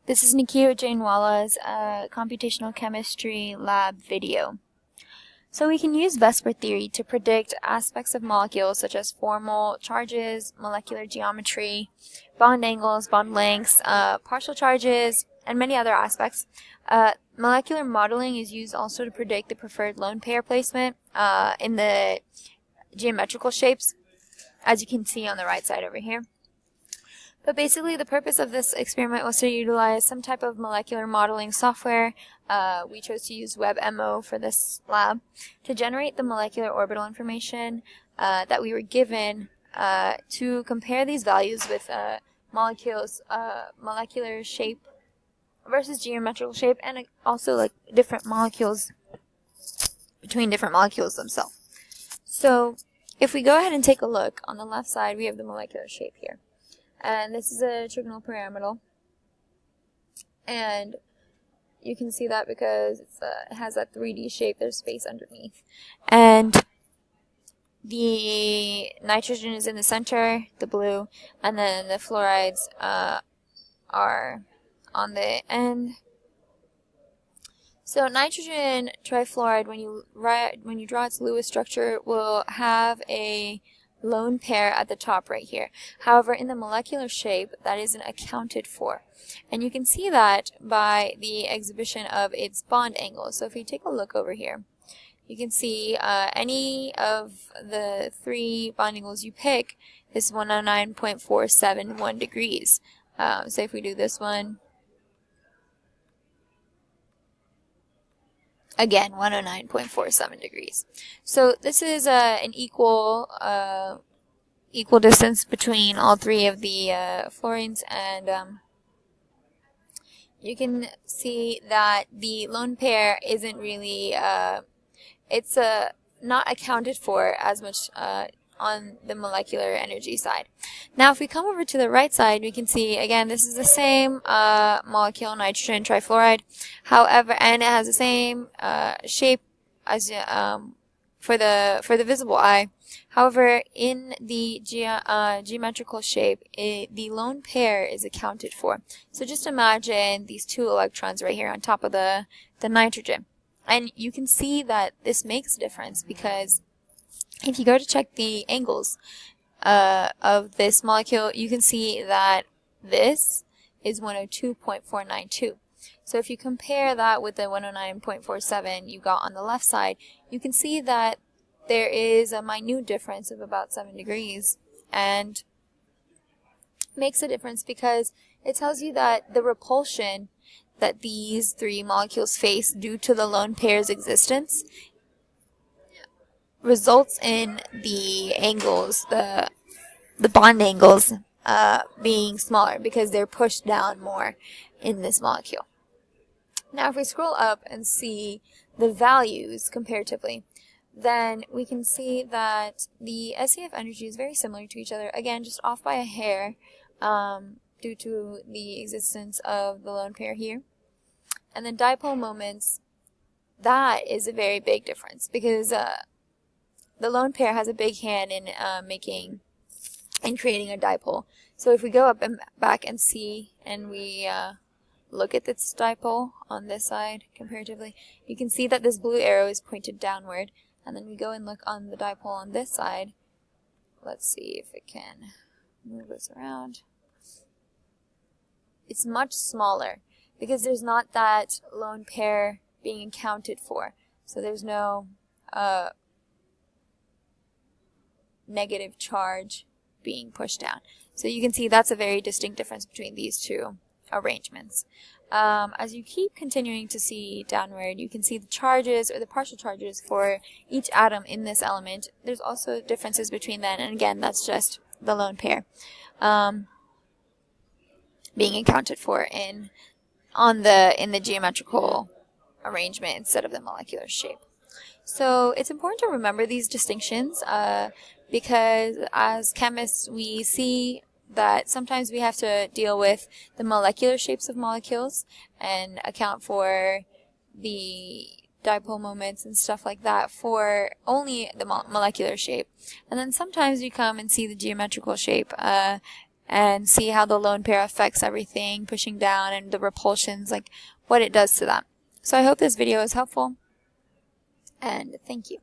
This is Nikhil Jainwala's computational chemistry lab video. So we can use VSEPR theory to predict aspects of molecules such as formal charges, molecular geometry, bond angles, bond lengths, partial charges, and many other aspects. Molecular modeling is used also to predict the preferred lone pair placement in the geometrical shapes, as you can see on the right side over here. But basically, the purpose of this experiment was to utilize some type of molecular modeling software. We chose to use WebMO for this lab to generate the molecular orbital information that we were given to compare these values with molecules, molecular shape versus geometrical shape, and also like different molecules between different molecules themselves. So if we go ahead and take a look, on the left side we have the molecular shape here. And this is a trigonal pyramidal, and you can see that because it has that 3D shape. There's space underneath, and the nitrogen is in the center, the blue, and then the fluorides are on the end. So nitrogen trifluoride, when you draw its Lewis structure, will have a lone pair at the top right here. However, in the molecular shape, that isn't accounted for. And you can see that by the exhibition of its bond angle. So if you take a look over here, you can see any of the three bond angles you pick is 109.471 degrees. So if we do this one, again, 109.47 degrees. So this is an equal distance between all three of the fluorines, and you can see that the lone pair isn't really, it's not accounted for as much on the molecular energy side. Now if we come over to the right side, we can see again this is the same molecule, nitrogen trifluoride, however, and it has the same shape as for the visible eye. However, in the geometrical shape, the lone pair is accounted for. So just imagine these two electrons right here on top of the nitrogen, and you can see that this makes a difference because if you go to check the angles of this molecule, you can see that this is 102.492. So if you compare that with the 109.47 you got on the left side, you can see that there is a minute difference of about 7 degrees, and makes a difference because it tells you that the repulsion that these three molecules face due to the lone pair's existence results in the angles, the bond angles, being smaller because they're pushed down more in this molecule. Now if we scroll up and see the values comparatively, then we can see that the SEF energy is very similar to each other, again just off by a hair due to the existence of the lone pair here. And then dipole moments, that is a very big difference because the lone pair has a big hand in creating a dipole. So if we go up and back and see, and we look at this dipole on this side comparatively, you can see that this blue arrow is pointed downward. And then we go and look on the dipole on this side. Let's see if it can move this around. It's much smaller because there's not that lone pair being accounted for. So there's no negative charge being pushed down. So you can see that's a very distinct difference between these two arrangements. As you keep continuing to see downward, you can see the charges or the partial charges for each atom in this element. There's also differences between them, and again that's just the lone pair being accounted for in the geometrical arrangement instead of the molecular shape. So it's important to remember these distinctions because as chemists we see that sometimes we have to deal with the molecular shapes of molecules and account for the dipole moments and stuff like that for only the molecular shape. And then sometimes we come and see the geometrical shape and see how the lone pair affects everything, pushing down, and the repulsions, like what it does to them. So I hope this video is helpful, and thank you.